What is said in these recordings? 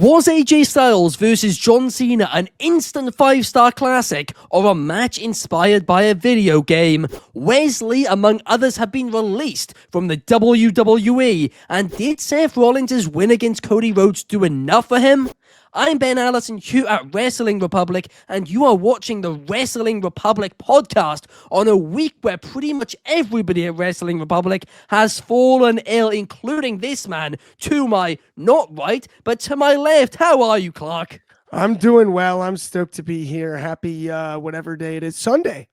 Was AJ Styles versus John Cena an instant 5-star classic or a match inspired by a video game? Wesley, among others, have been released from the WWE, and did Seth Rollins' win against Cody Rhodes do enough for him? I'm Ben Allison here at Wrestling Republic, and you are watching the Wrestling Republic podcast on a week where pretty much everybody at Wrestling Republic has fallen ill, including this man to my not right, but to my left. How are you, Clark? I'm doing well. I'm stoked to be here. Happy whatever day it is, Sunday.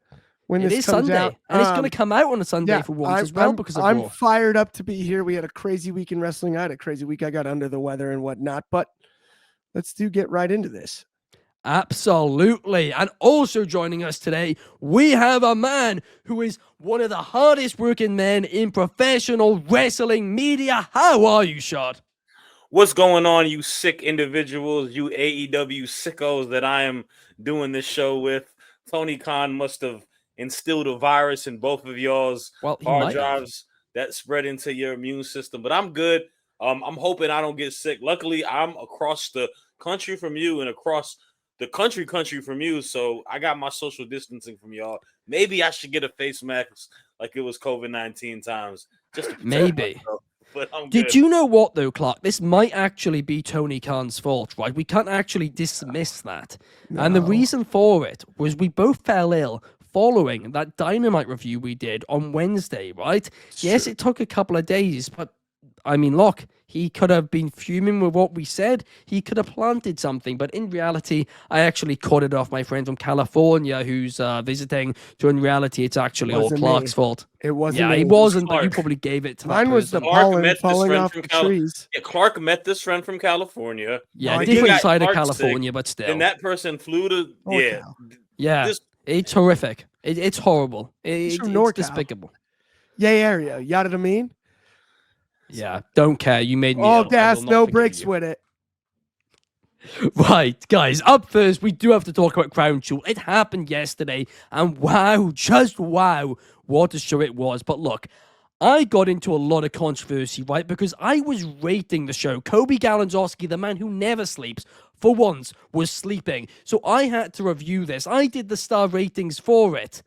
When it this is comes Sunday, out. and it's going to come out on a Sunday for once as well because of I'm Raw. fired up to be here. We had a crazy week in wrestling. I had a crazy week. I got under the weather and whatnot, but let's get right into this. Absolutely. And also joining us today, we have a man who is one of the hardest working men in professional wrestling media. How are you, Shad? What's going on, you sick individuals, you AEW sickos that I am doing this show with? Tony Khan must have instilled a virus in both of y'all's hard drives that spread into your immune system. But I'm good. I'm hoping I don't get sick. Luckily, I'm across the country from you and across the country from you. So I got my social distancing from y'all. Maybe I should get a face mask like it was COVID-19 times. Just to maybe. Myself. But I'm Did good. you know what, though, Clark? This might actually be Tony Khan's fault, right? We can't actually dismiss that. No. And the reason for it was we both fell ill following that Dynamite review we did on Wednesday, right? Yes, it took a couple of days, but I mean, look, he could have been fuming with what we said. He could have planted something, but in reality, I actually caught it off my friend from California who's visiting. So in reality, it's actually all Clark's fault. It wasn't. Yeah, it wasn't, but you probably gave it to mine. Was the pollen falling off the trees. Yeah, Clark met this friend from California. Yeah, different side of California, but still. And that person flew to, it's horrific. It's horrible. It's despicable. Yay area. You know what I mean? Yeah, don't care. You made me all gas, no brakes with it. Right, guys, up first, we do have to talk about Crown Jewel. It happened yesterday, and wow, just wow, what a show it was. But look, I got into a lot of controversy, right, because I was rating the show. Kobe Galanzowski, the man who never sleeps, for once, was sleeping. So I had to review this. I did the star ratings for it.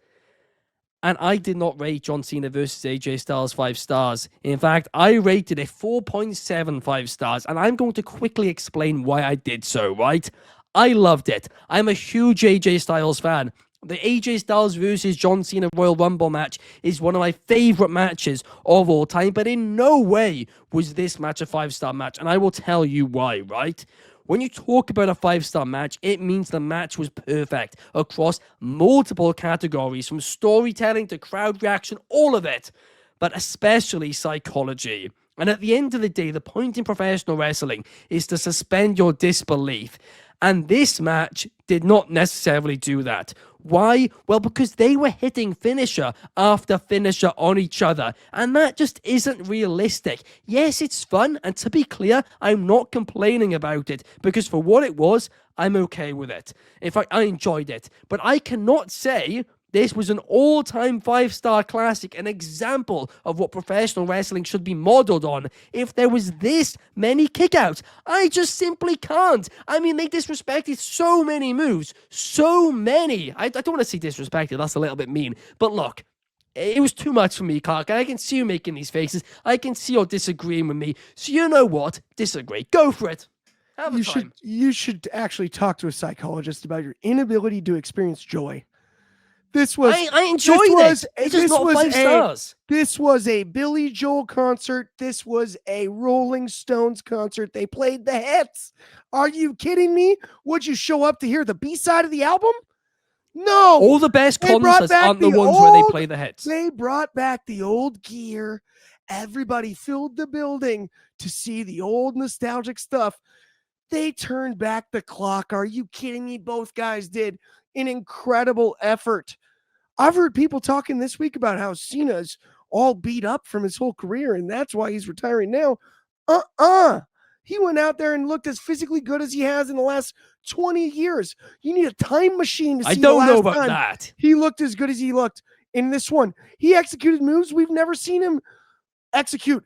And I did not rate John Cena versus AJ Styles 5 stars. In fact, I rated it 4.75 stars. And I'm going to quickly explain why I did so, right? I loved it. I'm a huge AJ Styles fan. The AJ Styles versus John Cena Royal Rumble match is one of my favorite matches of all time. But in no way was this match a 5-star match. And I will tell you why, right? When you talk about a 5-star match, it means the match was perfect across multiple categories, from storytelling to crowd reaction, all of it, but especially psychology. And at the end of the day, the point in professional wrestling is to suspend your disbelief. And this match did not necessarily do that. Why? Well, because they were hitting finisher after finisher on each other, and that just isn't realistic. Yes, it's fun, and to be clear, I'm not complaining about it, because for what it was, I'm okay with it. In fact, I enjoyed it, but I cannot say this was an all-time 5-star classic, an example of what professional wrestling should be modeled on, if there was this many kickouts. I just simply can't. I mean, they disrespected so many moves. So many. I don't want to say disrespected. That's a little bit mean. But look, it was too much for me, Clark. I can see you making these faces. I can see you're disagreeing with me. So you know what? Disagree. Go for it. You should actually talk to a psychologist about your inability to experience joy. This was. I enjoyed it. It's just not 5 stars. This was a Billy Joel concert. This was a Rolling Stones concert. They played the hits. Are you kidding me? Would you show up to hear the B-side of the album? No. All the best concerts aren't the ones where they play the hits. They brought back the old gear. Everybody filled the building to see the old nostalgic stuff. They turned back the clock. Are you kidding me? Both guys did an incredible effort. I've heard people talking this week about how Cena's all beat up from his whole career, and that's why he's retiring now. He went out there and looked as physically good as he has in the last 20 years. You need a time machine to see the last know about time that. he looked as good as he looked in this one. He executed moves we've never seen him execute.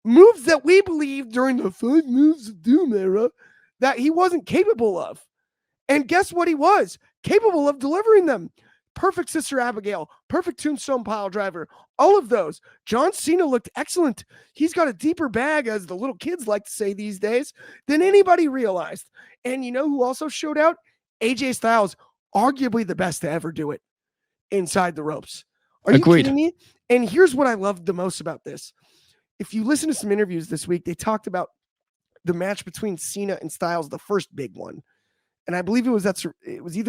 Moves that we believe during the 5 Moves of Doom era that he wasn't capable of. And guess what he was? Capable of delivering them. Perfect Sister Abigail, perfect Tombstone Pile Driver, all of those. John Cena looked excellent. He's got a deeper bag, as the little kids like to say these days, than anybody realized. And you know who also showed out? AJ Styles, arguably the best to ever do it inside the ropes. Are you kidding me? And here's what I loved the most about this. If you listen to some interviews this week, they talked about the match between Cena and Styles, the first big one. And I believe it was either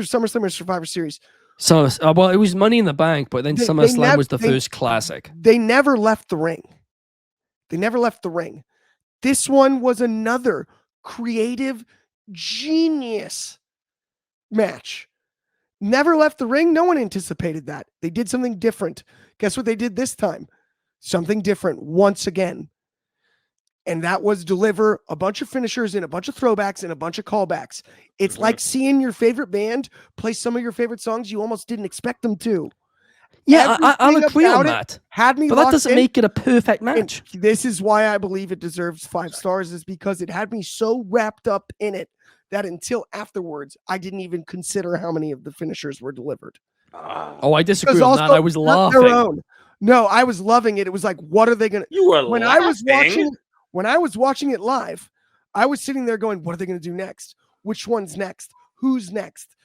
SummerSlam or Survivor Series. So, well, it was Money in the Bank, but then SummerSlam was the first classic. They never left the ring. This one was another creative, genius match. Never left the ring. No one anticipated that. They did something different. Guess what they did this time? Something different once again. And that was deliver a bunch of finishers and a bunch of throwbacks and a bunch of callbacks. It's like seeing your favorite band play some of your favorite songs you almost didn't expect them to. Yeah, I'll agree on that. Had me, but that doesn't make it a perfect match. And this is why I believe it deserves 5 stars, is because it had me so wrapped up in it that until afterwards, I didn't even consider how many of the finishers were delivered. Oh, I disagree on that. I was laughing. No, I was loving it. It was like, what are they going to... You were laughing. When I was watching it live, I was sitting there going, what are they going to do next? Which one's next? Who's next?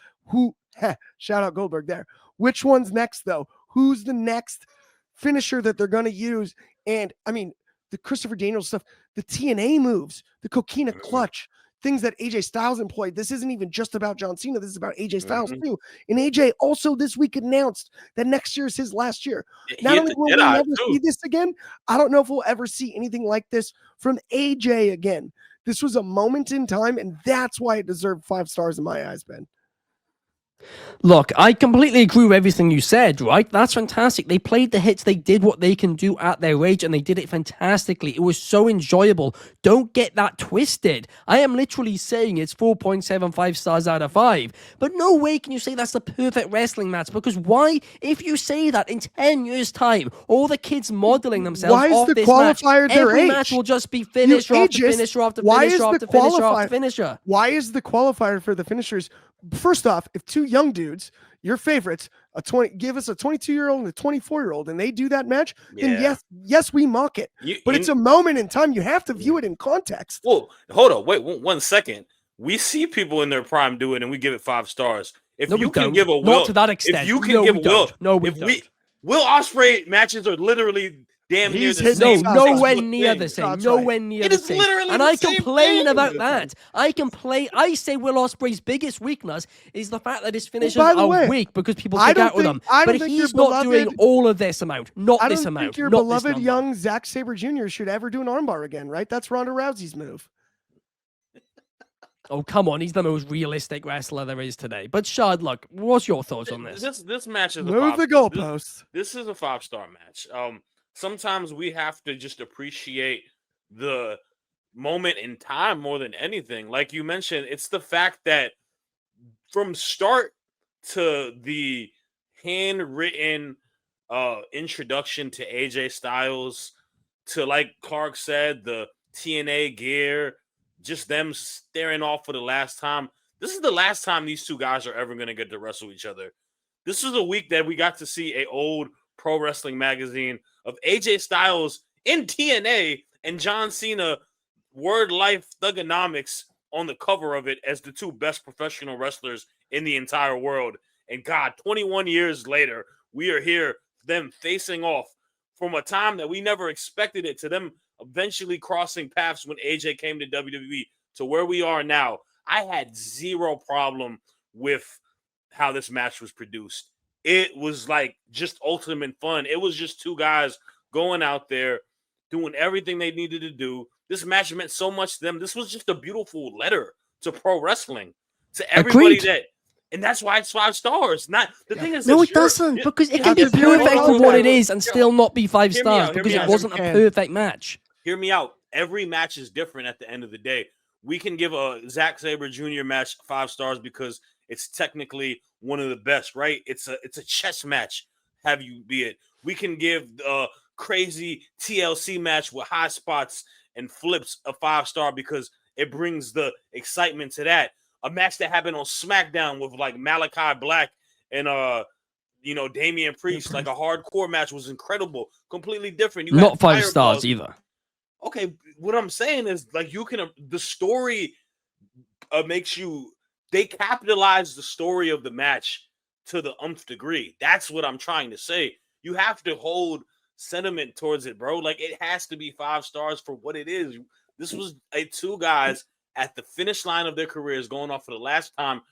Shout out Goldberg there. Which one's next, though? Who's the next finisher that they're going to use? And, I mean, the Christopher Daniels stuff, the TNA moves, the Coquina clutch, things that AJ Styles employed. This isn't even just about John Cena. This is about AJ Styles, too. And AJ also this week announced that next year is his last year. Not only will we never see this again, I don't know if we'll ever see anything like this from AJ again. This was a moment in time, and that's why it deserved 5 stars in my eyes, Ben. Look, I completely agree with everything you said, right? That's fantastic. They played the hits. They did what they can do at their age, and they did it fantastically. It was so enjoyable. Don't get that twisted. I am literally saying it's 4.75 stars out of 5. But no way can you say that's the perfect wrestling match, because why? If you say that in 10 years' time, all the kids modeling themselves off this match, every match will just be finisher after finisher after finisher after finisher after finisher. Why is the qualifier for the finishers? First off, if 2 young dudes, your favorites, give us a 22-year-old and a 24-year-old, and they do that match, then yes, we mock it. But it's a moment in time. You have to view it in context. Well, hold on. Wait 1 second. We see people in their prime do it, and we give it 5 stars. If you can give a Will, not to that extent. If you can give Will, Will Ospreay matches are literally damn near the same. Nowhere near the same. Nowhere near the same. And I complain about that. I say Will Ospreay's biggest weakness is the fact that his finishes are weak because people kick out with them. But he's not doing all of this amount. Not this amount. I don't think your beloved young Zack Sabre Jr. should ever do an armbar again, right? That's Ronda Rousey's move. Oh, come on. He's the most realistic wrestler there is today. But Shad, look, what's your thoughts on this? This match is move the goalposts. This is a 5-star match. Sometimes we have to just appreciate the moment in time more than anything. Like you mentioned, it's the fact that from start to the handwritten introduction to AJ Styles, to, like Clark said, the TNA gear, just them staring off for the last time. This is the last time these 2 guys are ever going to get to wrestle each other. This was a week that we got to see a old Pro Wrestling magazine of AJ Styles in TNA and John Cena, Word Life Thugonomics, on the cover of it as the 2 best professional wrestlers in the entire world. And God, 21 years later, we are here, them facing off from a time that we never expected it, to them eventually crossing paths when AJ came to WWE, to where we are now. I had zero problem with how this match was produced. It was like just ultimate fun. It was just 2 guys going out there doing everything they needed to do. This match meant so much to them. This was just a beautiful letter to pro wrestling, to everybody. And that's why it's 5 stars. Not the thing is, no, it doesn't, because it can be perfect for what it is and still not be 5 stars because it wasn't a perfect match. Hear me out. Every match is different at the end of the day. We can give a Zack Sabre Jr. match 5 stars because it's technically one of the best, right? It's a chess match, have you be it. We can give a crazy TLC match with high spots and flips a 5 star because it brings the excitement to that. A match that happened on SmackDown with like Malachi Black and Damian Priest, like a hardcore match, was incredible, completely different. You not had 5 stars fireballs. either. Okay, what I'm saying is, like, the story makes you. They capitalize the story of the match to the nth degree. That's what I'm trying to say. You have to hold sentiment towards it, bro. Like, it has to be 5 stars for what it is. This was two guys at the finish line of their careers, going off for the last time,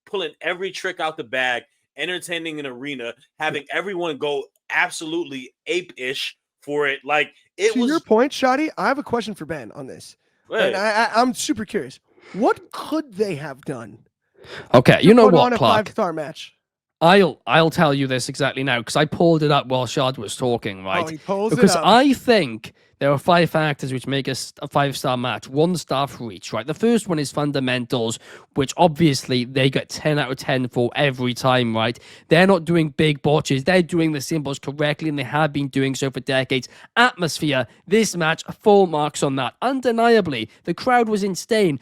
pulling every trick out the bag, entertaining an arena, having everyone go absolutely ape-ish for it. Like, it was. To your point, Shadi, I have a question for Ben on this. And I'm super curious. What could they have done? Okay, you know put what, on a Clark? 5-star match. I'll tell you this exactly now because I pulled it up while Shad was talking, right? Oh, he pulls because it up. I think there are 5 factors which make a 5-star match 1 star for each, right? The first one is fundamentals, which obviously they get 10 out of 10 for every time, right? They're not doing big botches. They're doing the symbols correctly, and they have been doing so for decades. Atmosphere, this match, full marks on that. Undeniably, the crowd was insane.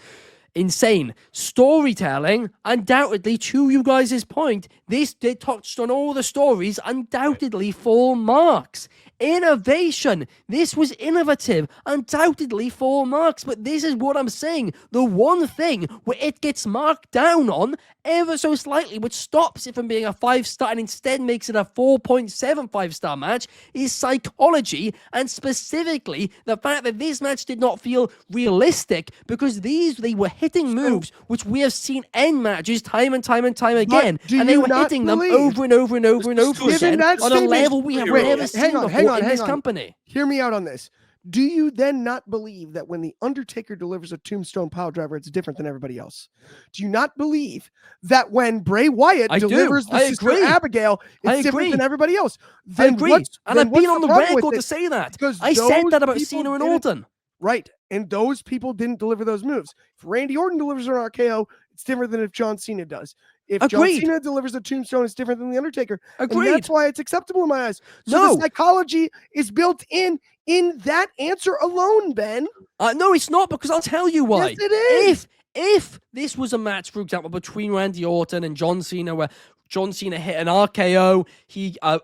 Storytelling, undoubtedly, to you guys' point, they touched on all the stories, undoubtedly full marks. Innovation, this was innovative, undoubtedly full marks, but this is what I'm saying. The one thing where it gets marked down on ever so slightly, which stops it from being a 5-star and instead makes it a 4.75 star match, is psychology, and specifically the fact that this match did not feel realistic because they were hitting moves which we have seen end matches time and time and time again, and they were hitting them over and over and over and over again on a level we have never seen before in this company. Hear me out on this. Do you then not believe that when the Undertaker delivers a tombstone pile driver, it's different than everybody else? Do you not believe that when Bray Wyatt delivers the Sister Abigail, it's different than everybody else? I agree. And I've been on the record to say that. I said that about Cena and Orton. Right. And those people didn't deliver those moves. If Randy Orton delivers an RKO, it's different than if John Cena does. If John Cena delivers a tombstone, it's different than The Undertaker. Agreed. And that's why it's acceptable in my eyes. So the psychology is built in that answer alone, Ben. No, it's not, because I'll tell you why. Yes, it is. If this was a match, for example, between Randy Orton and John Cena, where John Cena hit an RKO,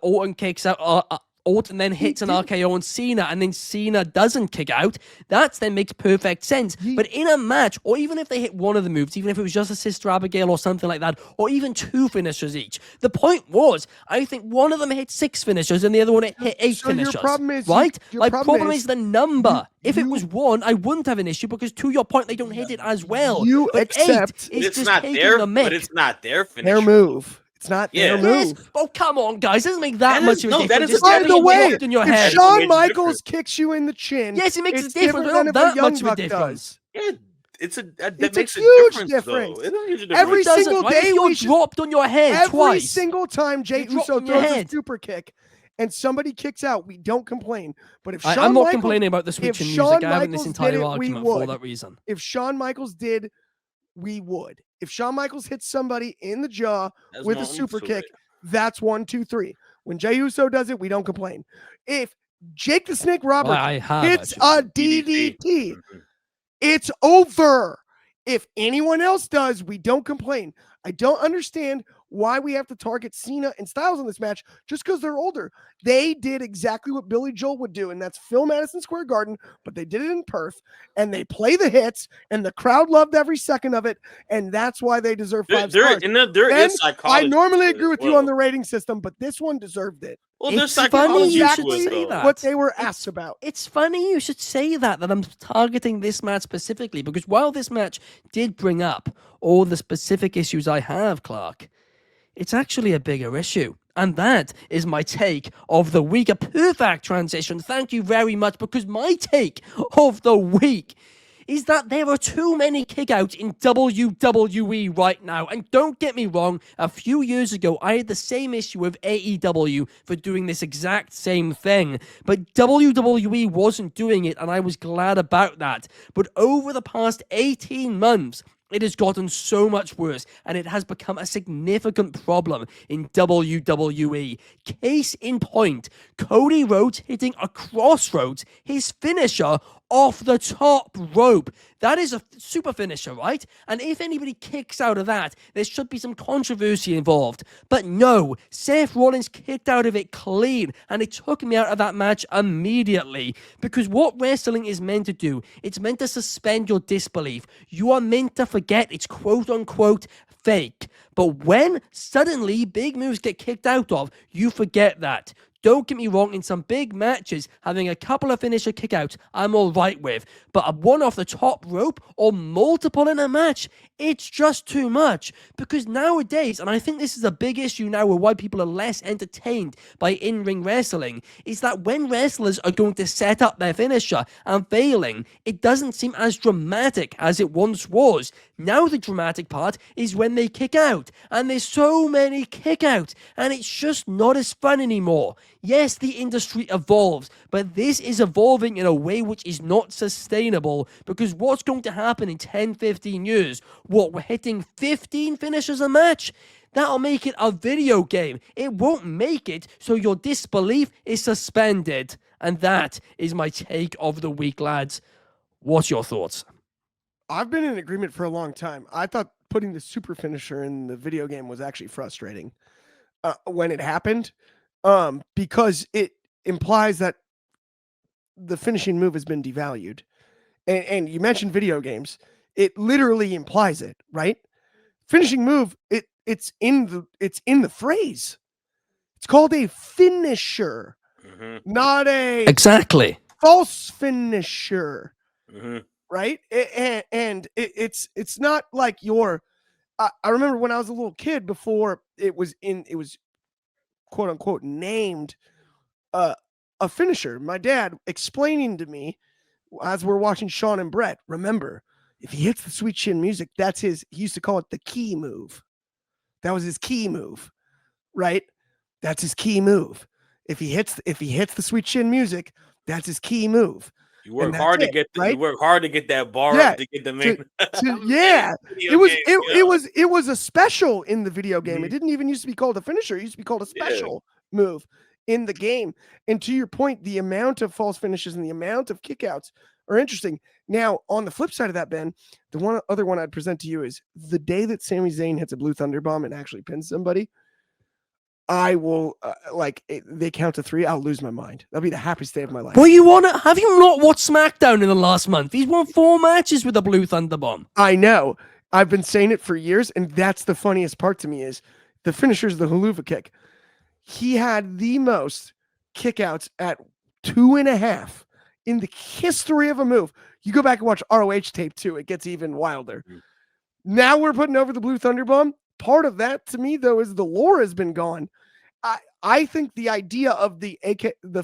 Orton kicks out, Orton then hits an RKO on Cena, and then Cena doesn't kick out, that then makes perfect sense. But in a match, or even if they hit one of the moves, even if it was just a Sister Abigail or something like that, or even 2 finishers each, the point was, I think one of them hit 6 finishers and the other one hit 8 finishers. Your problem is, right? My problem is the number. If it was 1, I wouldn't have an issue, because to your point, they don't hit it as well. But accept 8 is it's just not taking their, the mick. but it's not their finisher. Their move. It's not their move. Oh, come on, guys. It doesn't make that much of a difference. By the way, in your if head. Shawn Michaels kicks you in the chin, yes, it makes it's a difference, different but than not that much of a difference. Yeah, it's a huge difference. Every doesn't, single right? day if you're dropped on your head every twice. single time Jey Uso throws a super kick and somebody kicks out, we don't complain. But if I'm not complaining about the switch in music. I have this entire argument for that reason. If Shawn Michaels did, we would. If Shawn Michaels hits somebody in the jaw with a super kick, that's 1, 2, 3. When Jey Uso does it, we don't complain. If Jake the Snake Roberts hits a DDT, it's over. If anyone else does, we don't complain. I don't understand why we have to target Cena and Styles in this match just because they're older. They did exactly what Billy Joel would do, and that's fill Madison Square Garden, but they did it in Perth, and they play the hits, and the crowd loved every second of it, and that's why they deserve 5 stars. There is psychology. I normally agree with you on the rating system, but this one deserved it. Well, there's funny you should psychology say that. What they were asked about. It's funny you should say that I'm targeting this match specifically, because while this match did bring up all the specific issues I have, Clark, it's actually a bigger issue. And that is my take of the week. A perfect transition. Thank you very much, because my take of the week is that there are too many kickouts in WWE right now. And don't get me wrong, a few years ago, I had the same issue with AEW for doing this exact same thing. But WWE wasn't doing it, and I was glad about that. But over the past 18 months, it has gotten so much worse, and it has become a significant problem in WWE. Case in point, Cody Rhodes hitting a Crossroads, his finisher, off the top rope. That is a super finisher, right? And if anybody kicks out of that, there should be some controversy involved. But no, Seth Rollins kicked out of it clean, and it took me out of that match immediately. Because what wrestling is meant to do, it's meant to suspend your disbelief. You are meant to forget it's quote-unquote fake. But when suddenly big moves get kicked out of, you forget that. Don't get me wrong, in some big matches, having a couple of finisher kickouts, I'm all right with. But a one off the top rope or multiple in a match, it's just too much. Because nowadays, and I think this is a big issue now with why people are less entertained by in-ring wrestling, is that when wrestlers are going to set up their finisher and failing, it doesn't seem as dramatic as it once was. Now the dramatic part is when they kick out, and there's so many kickouts, and it's just not as fun anymore. Yes, the industry evolves, but this is evolving in a way which is not sustainable, because what's going to happen in 10, 15 years? What, we're hitting 15 finishers a match? That'll make it a video game. It won't make it so your disbelief is suspended. And that is my take of the week, lads. What's your thoughts? I've been in agreement for a long time. I thought putting the super finisher in the video game was actually frustrating when it happened, because it implies that the finishing move has been devalued. And you mentioned video games. It literally implies it, right? Finishing move, it's in the phrase. It's called a finisher, not a exactly false finisher. Mm-hmm. Right? It's not like your. I remember when I was a little kid, before it was quote unquote named a finisher. My dad explaining to me as we're watching Sean and Brett. Remember, if he hits the sweet chin music, that's his. He used to call it the key move. That was his key move, right? That's his key move. If he hits the sweet chin music, that's his key move. You work hard to get right? You work hard to get that bar up to get the main. It was a special in the video game. It didn't even used to be called a finisher. It used to be called a special move in the game. And to your point, the amount of false finishes and the amount of kickouts are interesting. Now, on the flip side of that, Ben, the other one I'd present to you is the day that Sami Zayn hits a blue thunder bomb and actually pins somebody. I will they count to 3. I'll lose my mind. That'll be the happiest day of my life. Well, have you not watched SmackDown in the last month? He's won 4 matches with a blue thunder bomb. I know. I've been saying it for years, and that's the funniest part to me is the finisher's the haluva kick. He had the most kickouts at 2.5 in the history of a move. You go back and watch ROH tape too; it gets even wilder. Now we're putting over the blue thunder bomb. Part of that to me, though, is the lore has been gone. I think the idea of the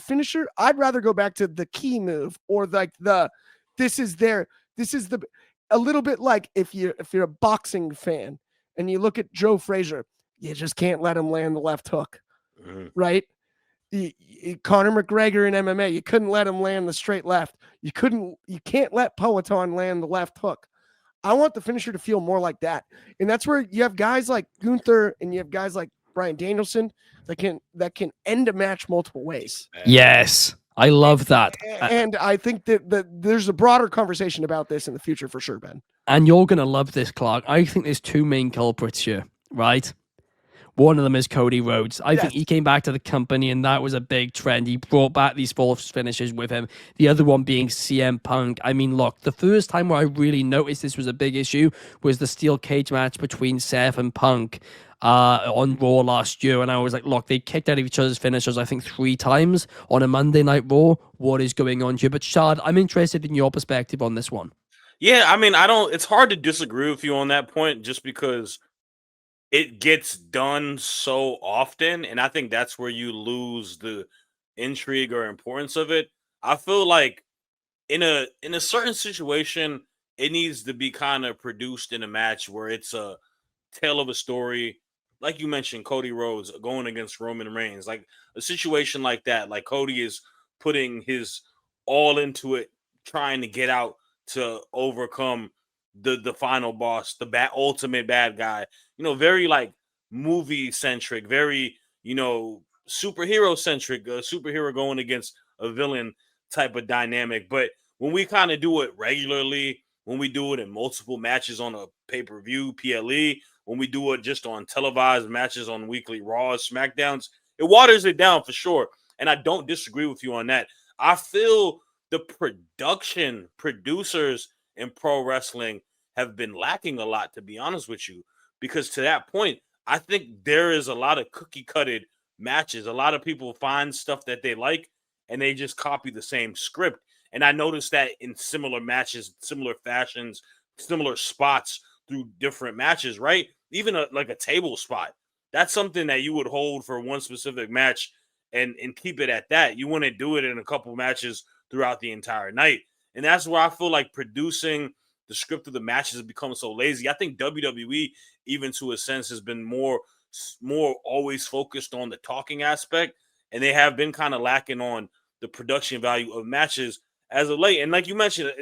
finisher, I'd rather go back to the key move, or like a little bit like if you're a boxing fan and you look at Joe Frazier, you just can't let him land the left hook, right? Conor McGregor in MMA, you couldn't let him land the straight left. You can't let Poatan land the left hook. I want the finisher to feel more like that. And that's where you have guys like Gunther and you have guys like Bryan Danielson that can end a match multiple ways. Yes, I love that. And I think that there's a broader conversation about this in the future for sure, Ben. And you're going to love this, Clark. I think there's 2 main culprits here, right? One of them is Cody Rhodes. I think he came back to the company, and that was a big trend. He brought back these false finishes with him. The other one being CM Punk. I mean, look, the first time where I really noticed this was a big issue was the steel cage match between Seth and Punk on Raw last year. And I was like, look, they kicked out of each other's finishers, I think, 3 times on a Monday Night Raw. What is going on here? But Shad, I'm interested in your perspective on this one. Yeah, I mean, it's hard to disagree with you on that point just because it gets done so often, and I think that's where you lose the intrigue or importance of it. I feel like in a certain situation, it needs to be kind of produced in a match where it's a tale of a story. Like you mentioned, Cody Rhodes going against Roman Reigns, like a situation like that. Like Cody is putting his all into it, trying to get out to overcome the final boss, the ultimate bad guy. Very like movie centric, very superhero centric. A superhero going against a villain type of dynamic. But when we kind of do it regularly, when we do it in multiple matches on a pay-per-view, PLE, when we do it just on televised matches on weekly Raws, SmackDowns, it waters it down for sure. And I don't disagree with you on that. I feel the producers in pro wrestling have been lacking a lot, to be honest with you, because to that point, I think there is a lot of cookie-cutted matches. A lot of people find stuff that they like and they just copy the same script. And I noticed that in similar matches, similar fashions, similar spots through different matches, right? Even like a table spot. That's something that you would hold for one specific match and keep it at that. You wouldn't do it in a couple matches throughout the entire night. And that's where I feel like producing the script of the matches has become so lazy. I think WWE, even to a sense, has been more always focused on the talking aspect, and they have been kind of lacking on the production value of matches as of late. And like you mentioned,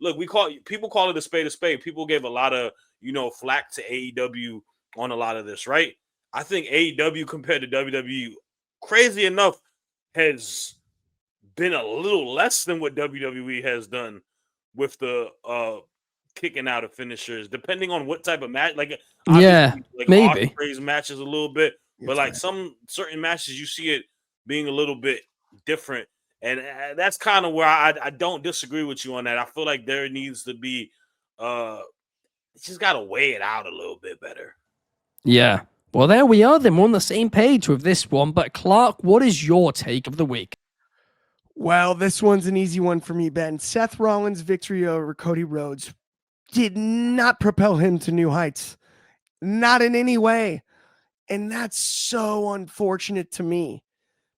look, people call it a spade a spade. People gave a lot of flack to AEW on a lot of this, right? I think AEW compared to WWE, crazy enough, has been a little less than what WWE has done with the kicking out of finishers, depending on what type of match. Like, maybe Ospreay's matches a little bit, but like some certain matches, you see it being a little bit different, and that's kind of where I don't disagree with you on that. I feel like there needs to be, it's just got to weigh it out a little bit better. Yeah. Well, there we are then. We're on the same page with this one. But Clark, what is your take of the week? Well, this one's an easy one for me, Ben. Seth Rollins' victory over Cody Rhodes did not propel him to new heights. Not in any way. And that's so unfortunate to me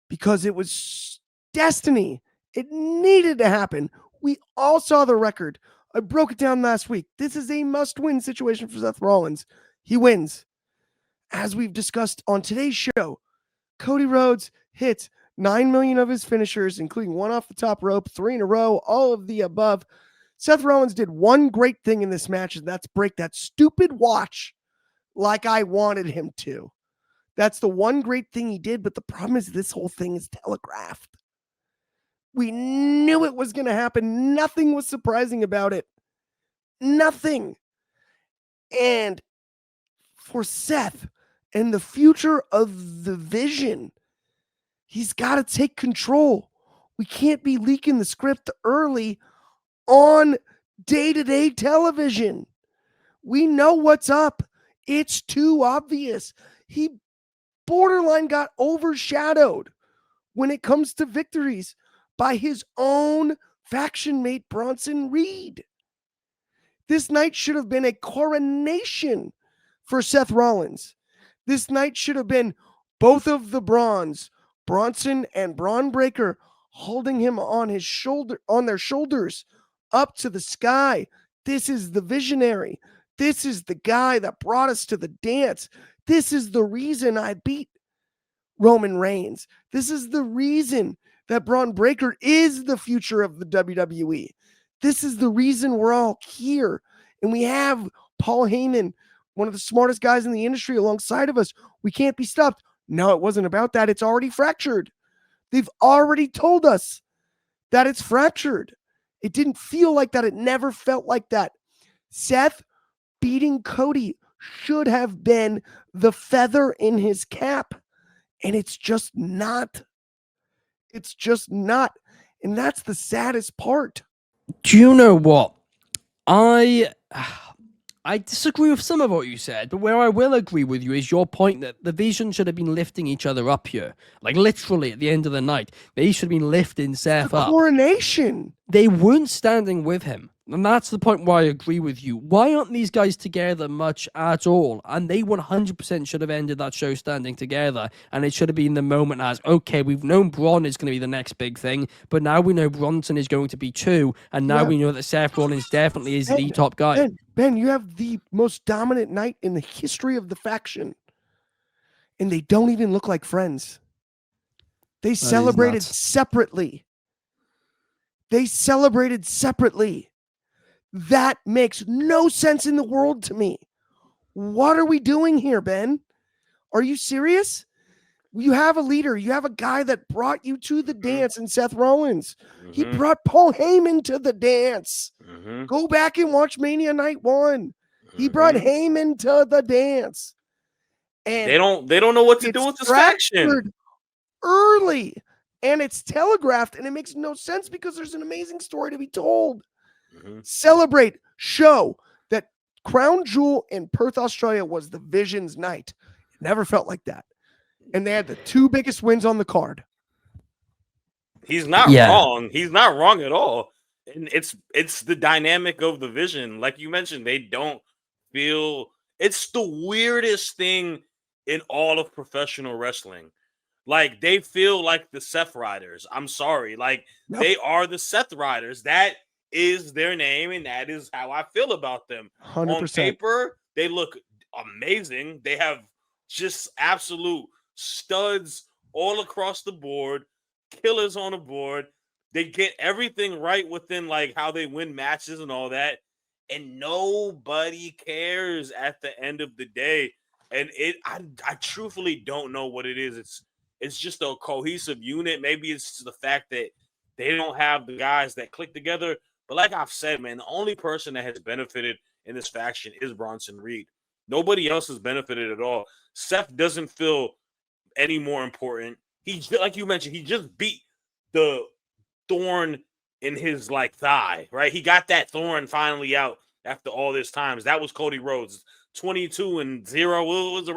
because it was destiny. It needed to happen. We all saw the record. I broke it down last week. This is a must-win situation for Seth Rollins. He wins. As we've discussed on today's show, Cody Rhodes hits 9 million of his finishers, including one off the top rope, 3 in a row, all of the above. Seth Rollins did one great thing in this match, and that's break that stupid watch like I wanted him to. That's the one great thing he did, but the problem is this whole thing is telegraphed. We knew it was going to happen. Nothing was surprising about it. Nothing. And for Seth and the future of the vision, he's got to take control. We can't be leaking the script early on day-to-day television. We know what's up. It's too obvious. He borderline got overshadowed when it comes to victories by his own faction mate, Bronson Reed. This night should have been a coronation for Seth Rollins. This night should have been both of the Brawns, Bronson and Braun Breaker, holding him on their shoulders up to the sky. This is the visionary. This is the guy that brought us to the dance. This is the reason I beat Roman Reigns. This is the reason that Braun Breaker is the future of the WWE. This is the reason we're all here. And we have Paul Heyman, one of the smartest guys in the industry, alongside of us. We can't be stopped. No, it wasn't about that. It's already fractured. They've already told us that it's fractured. It didn't feel like that. It never felt like that. Seth beating Cody should have been the feather in his cap. And it's just not. It's just not. And that's the saddest part. Do you know what? I disagree with some of what you said, but where I will agree with you is your point that the Vision should have been lifting each other up here. Like literally at the end of the night, they should have been lifting Seth up. Coronation. They weren't standing with him. And that's the point where I agree with you. Why aren't these guys together much at all? And they 100% should have ended that show standing together. And it should have been the moment as, okay, we've known Braun is going to be the next big thing, but now we know Bronson is going to be too. And now we know that Seth Rollins definitely is the top guy. Ben, you have the most dominant night in the history of the faction. And they don't even look like friends. They celebrated separately. That makes no sense in the world to me. What are we doing here, Ben? Are you serious? You have a leader. You have a guy that brought you to the dance in Seth Rollins. He Mhm. brought Paul Heyman to the dance. Mhm. Go back and watch Mania Night 1. He brought Mhm. Heyman to the dance. And They don't know what to it's do with this faction. fractured early. And it's telegraphed, and it makes no sense because there's an amazing story to be told. Mhm. Celebrate, show that Crown Jewel in Perth, Australia was the Vision's night. It never felt like that. And they had the 2 biggest wins on the card. He's not wrong. He's not wrong at all. And it's the dynamic of the Vision. Like you mentioned, they don't feel it's the weirdest thing in all of professional wrestling. Like they feel like the Seth Riders. I'm sorry. Like they are the Seth Riders. That is their name, and that is how I feel about them. 100%. On paper, they look amazing. They have just absolute studs all across the board, killers on the board. They get everything right within like how they win matches and all that, and nobody cares at the end of the day. And I truthfully don't know what it is. It's just a cohesive unit. Maybe it's just the fact that they don't have the guys that click together. But like I've said, man, the only person that has benefited in this faction is Bronson Reed. Nobody else has benefited at all. Seth doesn't feel any more important. He, like you mentioned, he just beat the thorn in his like thigh, right? He got that thorn finally out after all this times. That was Cody Rhodes, 22-0.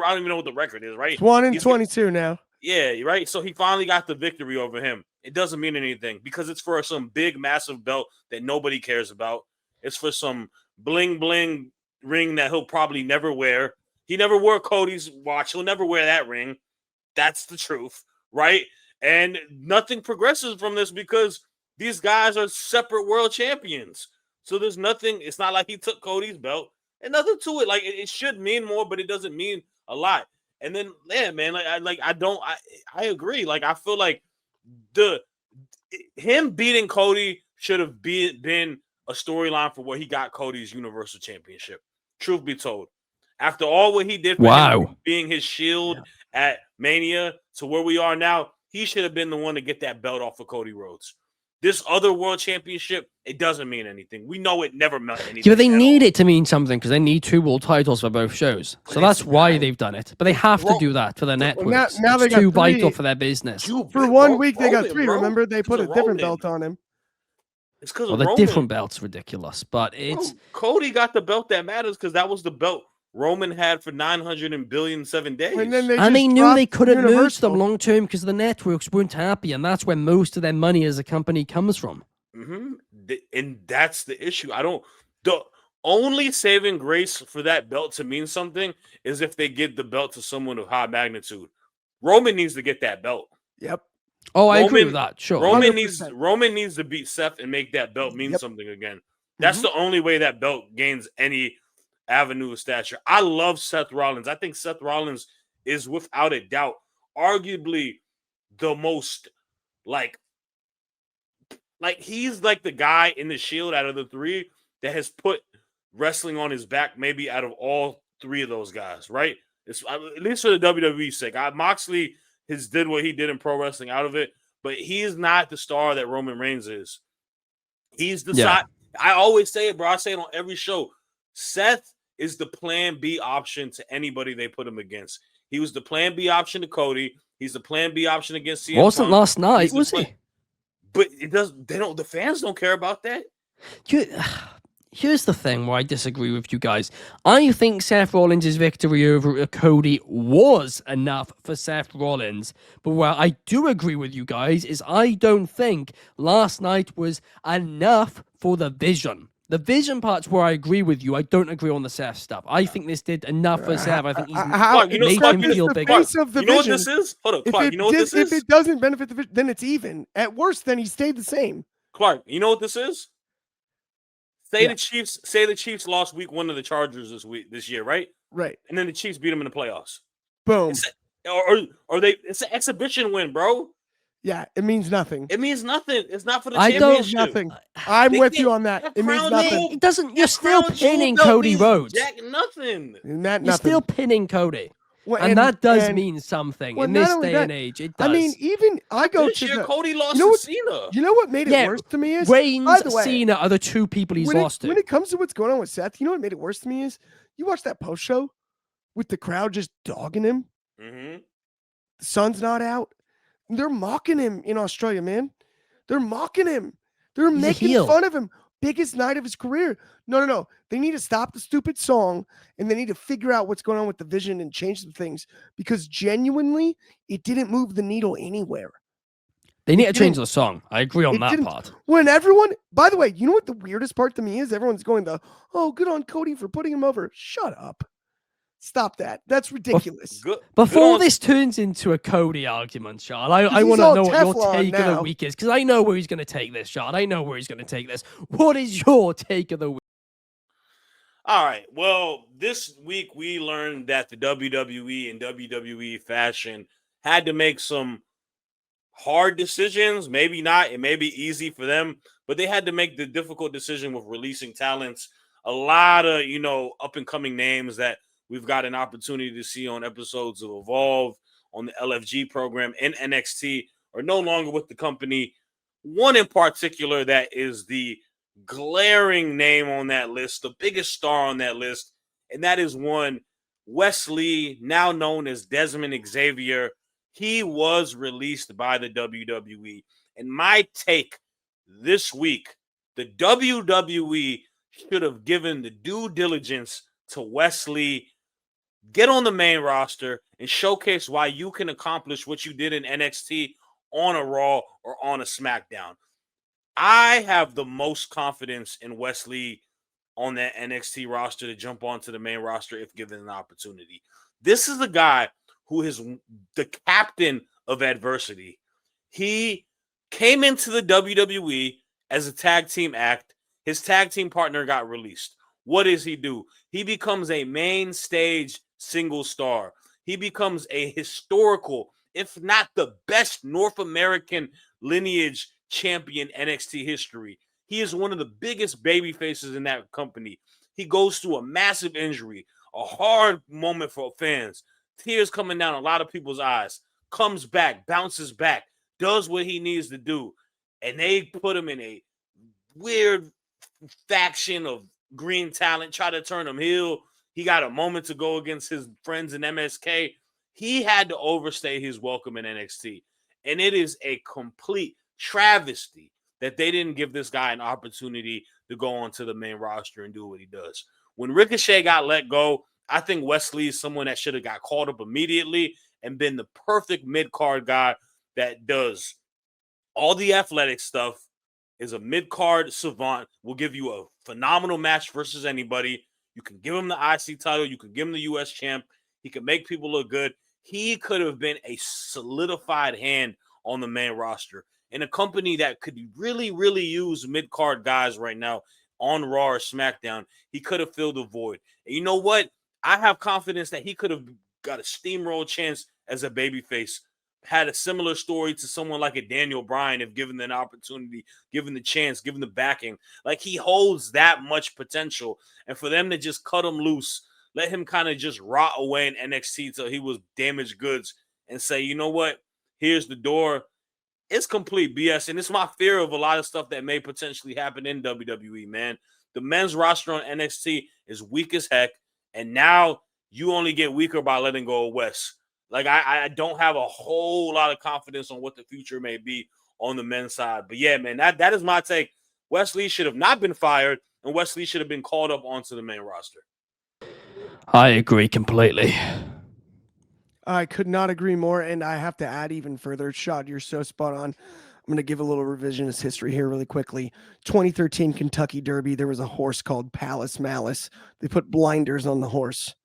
I don't even know what the record is, right? 1-22 now. Yeah, right. So he finally got the victory over him. It doesn't mean anything because it's for some big, massive belt that nobody cares about. It's for some bling bling ring that he'll probably never wear. He never wore Cody's watch. He'll never wear that ring. That's the truth, right? And nothing progresses from this because these guys are separate world champions. So there's nothing. It's not like he took Cody's belt and nothing to it. Like it should mean more, but it doesn't mean a lot. And then, yeah, man, I agree. Like, I feel like him beating Cody should have been a storyline for where he got Cody's Universal Championship. Truth be told, after all what he did for him being his shield at Mania to where we are now, he should have been the one to get that belt off of Cody Rhodes. This other world championship, it doesn't mean anything. We know it never meant anything. Yeah, but they need it to mean something because they need 2 world titles for both shows. So that's why they've done it. But they have to do that for their networks. Now they it's got too 3. vital for their business. For 1 week, they got 3. Remember, they put a different belt on him. It's because the different belt's ridiculous, but it's Cody got the belt that matters because that was the belt Roman had for 907 days. And they knew they couldn't merge them long term because the networks weren't happy, and that's where most of their money as a company comes from. And that's the issue. The only saving grace for that belt to mean something is if they give the belt to someone of high magnitude. Roman needs to get that belt. Yep. Oh, I agree with that. Sure. Roman needs to beat Seth and make that belt mean something again. That's the only way that belt gains any avenue of stature. I love Seth Rollins. I think Seth Rollins is without a doubt arguably the most like he's like the guy in the Shield out of the 3 that has put wrestling on his back maybe out of all 3 of those guys, right? It's, at least for the WWE's sake. Moxley has did what he did in pro wrestling out of it, but he is not the star that Roman Reigns is. He's the side. I always say it, bro. I say it on every show. Seth is the plan B option to anybody they put him against. He was the plan B option to Cody. He's the plan B option against CM Wasn't Punk. Last night, was he? But it does. They don't. The fans don't care about that. Here's the thing where I disagree with you guys. I think Seth Rollins' victory over Cody was enough for Seth Rollins. But where I do agree with you guys is I don't think last night was enough for the Vision. The Vision part's where I agree with you. I don't agree on the Seth stuff. I think this did enough for Seth. I think he's made him feel bigger. You know what this is? Hold up, Clark. You know what this is? If it doesn't benefit the Vision, then it's even. At worst, then he stayed the same. Clark, you know what this is? Say the Chiefs lost week 1 to the Chargers this year, right? Right. And then the Chiefs beat them in the playoffs. Boom. It's an exhibition win, bro. Yeah, it means nothing. It means nothing. It's not for the championship. Nothing. I'm with you on that. It means nothing. It doesn't. You're still pinning Cody Rhodes. Nothing. You're still pinning Cody. Well, And that does mean something well, in not this only day that, and age. It does. I mean, even I go This to year, the Cody lost you know to what, Cena. You know what made it Yeah, worse to me is, by Reigns, the way, Cena are the two people he's lost to. when it comes to what's going on with Seth, you know what made it worse to me is you watch that post show with the crowd just dogging him. Mm-hmm. The sun's not out. They're mocking him in Australia, man. They're mocking him. They're He's a making heel. fun of him. Biggest night of his career. No. They need to stop the stupid song and they need to figure out what's going on with the vision and change some things because genuinely, it didn't move the needle anywhere. They need to change the song. I agree on that part. When everyone, by the way, you know what the weirdest part to me is? Everyone's going good on Cody for putting him over. Shut up. Stop that. That's ridiculous. Before this turns into a Cody argument, Shad, I want to know what your take of the week is because I know where he's going to take this, Shad. I know where he's going to take this. What is your take of the week? All right. Well, this week we learned that the WWE and WWE fashion had to make some hard decisions. Maybe not. It may be easy for them, but they had to make the difficult decision with releasing talents. A lot of, up and coming names that we've got an opportunity to see on episodes of Evolve, on the LFG program, and NXT are no longer with the company. One in particular that is the glaring name on that list, the biggest star on that list, and that is one Wes Lee, now known as Desmond Xavier. He was released by the WWE. And my take this week, the WWE should have given the due diligence to Wes Lee, get on the main roster, and showcase why you can accomplish what you did in NXT on a Raw or on a SmackDown. I have the most confidence in Wes Lee on that NXT roster to jump onto the main roster if given an opportunity. This is a guy who is the captain of adversity. He came into the WWE as a tag team act. His tag team partner got released. What does he do? He becomes a main stage single star. He becomes a historical, if not the best North American lineage champion NXT history. He is one of the biggest baby faces in that company. He goes through a massive injury, a hard moment for fans, tears coming down a lot of people's eyes, comes back, bounces back, does what he needs to do. And they put him in a weird faction of green talent, try to turn him heel. He got a moment to go against his friends in MSK. He had to overstay his welcome in NXT. And it is a complete travesty that they didn't give this guy an opportunity to go onto the main roster and do what he does. When Ricochet got let go, I think Wes Lee is someone that should have got called up immediately and been the perfect mid-card guy that does all the athletic stuff, is a mid-card savant, will give you a phenomenal match versus anybody. You can give him the IC title. You can give him the U.S. champ. He can make people look good. He could have been a solidified hand on the main roster in a company that could really, really use mid-card guys right now on Raw or SmackDown. He could have filled the void. And you know what? I have confidence that he could have got a steamroll chance as a babyface. Had a similar story to someone like a Daniel Bryan if given an opportunity, given the chance, given the backing. Like, he holds that much potential. And for them to just cut him loose, let him kind of just rot away in NXT till he was damaged goods and say, you know what? Here's the door. It's complete BS. And it's my fear of a lot of stuff that may potentially happen in WWE, man. The men's roster on NXT is weak as heck. And now you only get weaker by letting go of Wes. Like, I don't have a whole lot of confidence on what the future may be on the men's side. But yeah, man, that is my take. Wes Lee should have not been fired, and Wes Lee should have been called up onto the main roster. I agree completely. I could not agree more, and I have to add even further. Shad, you're so spot on. I'm going to give a little revisionist history here really quickly. 2013 Kentucky Derby, there was a horse called Palace Malice. They put blinders on the horse.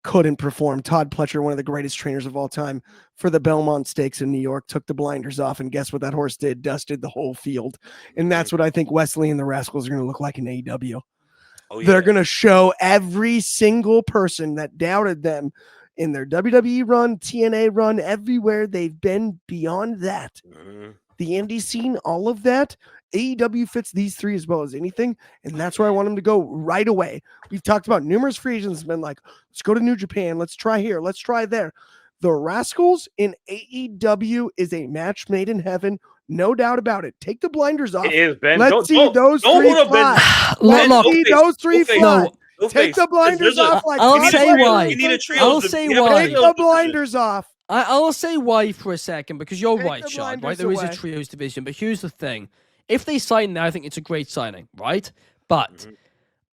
Couldn't perform. Todd Pletcher, one of the greatest trainers of all time, for the Belmont Stakes in New York, took the blinders off, and guess what that horse did? Dusted the whole field. And that's what I think Wes Lee and the Rascals are going to look like in AEW. Oh, yeah. They're going to show every single person that doubted them in their WWE run, TNA run, everywhere they've been beyond that. The indie scene, all of that, AEW fits these three as well as anything, and that's where I want them to go right away. We've talked about numerous free agents, been like, let's go to New Japan, let's try here, let's try there. The Rascals in AEW is a match made in heaven, no doubt about it. Take the blinders off. It is, Ben. Let's see those three fly. Let's see those three fly. Take the blinders off. Like I'll say why. You need a trio. I'll say why. Take the blinders off. I'll say why for a second, because you're Take right, the Shad, right? blinders There is a away. trios division, but here's the thing. If they sign now, I think it's a great signing, right? But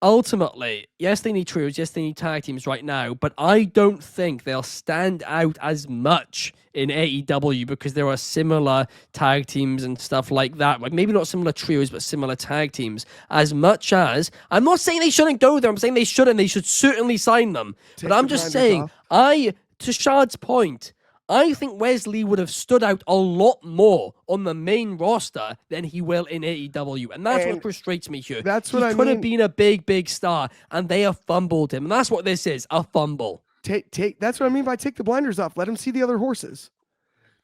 ultimately, yes, they need trios, yes, they need tag teams right now, but I don't think they'll stand out as much in AEW because there are similar tag teams and stuff like that. Like maybe not similar trios, but similar tag teams. As much as, I'm not saying they shouldn't go there, I'm saying they should, and they should certainly sign them. But I'm just saying, to Shad's point, I think Wesley would have stood out a lot more on the main roster than he will in AEW. And that's what frustrates me here. That's what I mean. He could have been a big star, and they have fumbled him. And that's what this is, a fumble. That's what I mean by take the blinders off. Let him see the other horses.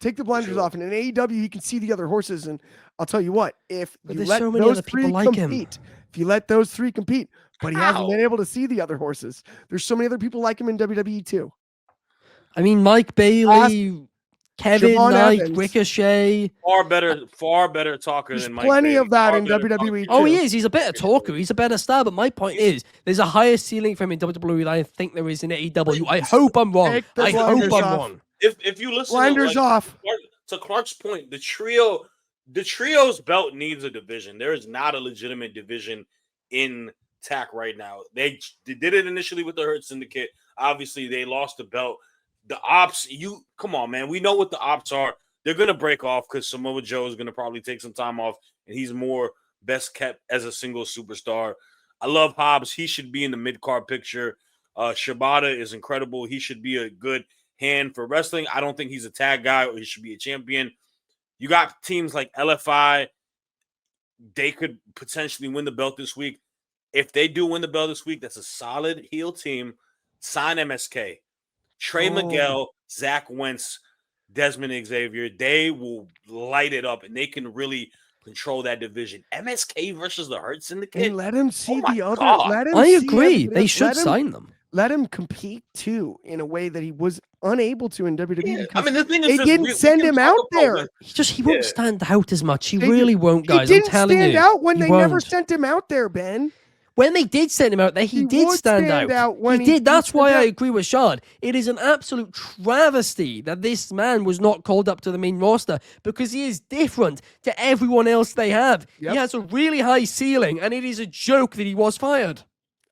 Take the blinders off. And in AEW, he can see the other horses. And I'll tell you what, if you let those three compete, if you let those three compete, but he hasn't been able to see the other horses. There's so many other people like him in WWE too. I mean, Mike Bailey, Kevin Knight, Evans. Ricochet. Far better talker than Mike plenty Bailey. of that Far in better WWE. talker. Oh, he is. He's a better talker. He's a better star. But my point is, there's a higher ceiling for him in WWE than I think there is in AEW. I hope I'm wrong. I hope I'm wrong. If you listen blinders off. To Clark's point, the trio's belt needs a division. There is not a legitimate division in TAC right now. They did it initially with the Hurt Syndicate. Obviously, they lost the belt. The ops, come on, man. We know what the ops are. They're gonna break off because Samoa Joe is gonna probably take some time off, and he's more best kept as a single superstar. I love Hobbs. He should be in the mid-card picture. Shibata is incredible. He should be a good hand for wrestling. I don't think he's a tag guy or he should be a champion. You got teams like LFI. They could potentially win the belt this week. If they do win the belt this week, that's a solid heel team. Sign MSK. Trey Miguel, Zach Wentz, Desmond Xavier, they will light it up and they can really control that division. MSK versus the Hurt Syndicate. And let him see the other. I agree. They should sign them. Let him compete too in a way that he was unable to in WWE. Yeah. I mean, the thing is, they didn't send him out there. He won't stand out as much. He really won't, guys. He didn't I'm telling you. stand out when they never sent him out there, Ben. When they did send him out there, he did stand out. He did. That's why I agree with Shad. It is an absolute travesty that this man was not called up to the main roster because he is different to everyone else they have. Yep. He has a really high ceiling, and it is a joke that he was fired.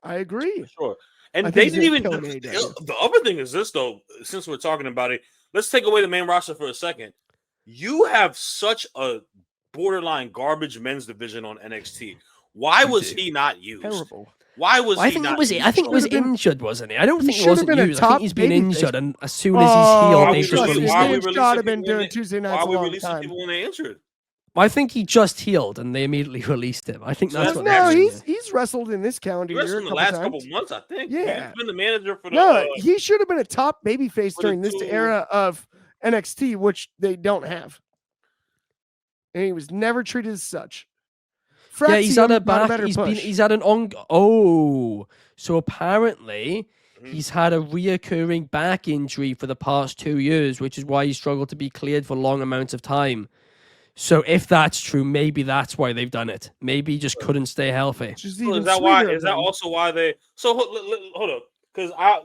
I agree. Sure. And they didn't even. The other thing is this, though, since we're talking about it, let's take away the main roster for a second. You have such a borderline garbage men's division on NXT. Why was he not used? Terrible. Why was he not used? I think he was injured, wasn't he? I don't think he wasn't used. I think he's been injured, and as soon as he's healed, they just released him. Why have been doing Tuesday nights a long time. People when they're injured? I think he just healed, and they immediately released him. I think that's what. No, he's wrestled in this calendar year. In the last couple months, I think. Yeah, he's been the manager for the. No, he should have been a top babyface during this era of NXT, which they don't have, and he was never treated as such. Yeah, he's had a back. He's had an on. Oh, so apparently he's had a reoccurring back injury for the past 2 years, which is why he struggled to be cleared for long amounts of time. So if that's true, maybe that's why they've done it. Maybe he just couldn't stay healthy. Is that why? Is that also why they? So hold up, because I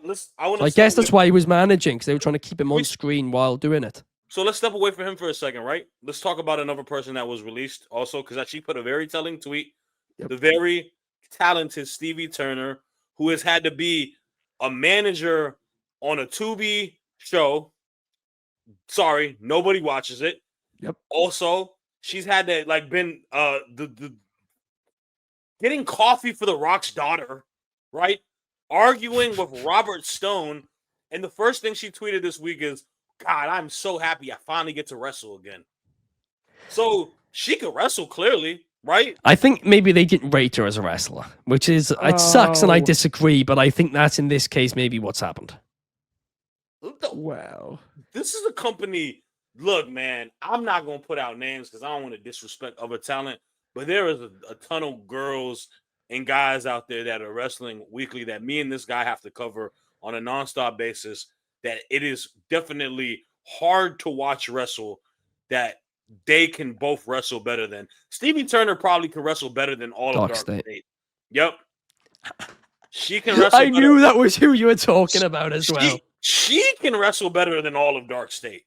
want. I guess that's why he was managing, because they were trying to keep him on screen while doing it. So let's step away from him for a second, right? Let's talk about another person that was released also, because she put a very telling tweet. Yep. The very talented Stevie Turner, who has had to be a manager on a Tubi show. Sorry, nobody watches it. Yep. Also, she's had to been the getting coffee for The Rock's daughter, right? Arguing with Robert Stone, and the first thing she tweeted this week is, God, I'm so happy I finally get to wrestle again. So she could wrestle clearly, right? I think maybe they didn't rate her as a wrestler, which is, it sucks and I disagree, but I think that's in this case maybe what's happened. Wow. This is a company, look, man, I'm not going to put out names because I don't want to disrespect other talent, but there is a ton of girls and guys out there that are wrestling weekly that me and this guy have to cover on a nonstop basis, that it is definitely hard to watch wrestle that they can both wrestle better than. Stevie Turner probably can wrestle better than all of Dark State. Yep. She can wrestle. I knew that was who you were talking about as well. She can wrestle better than all of Dark State.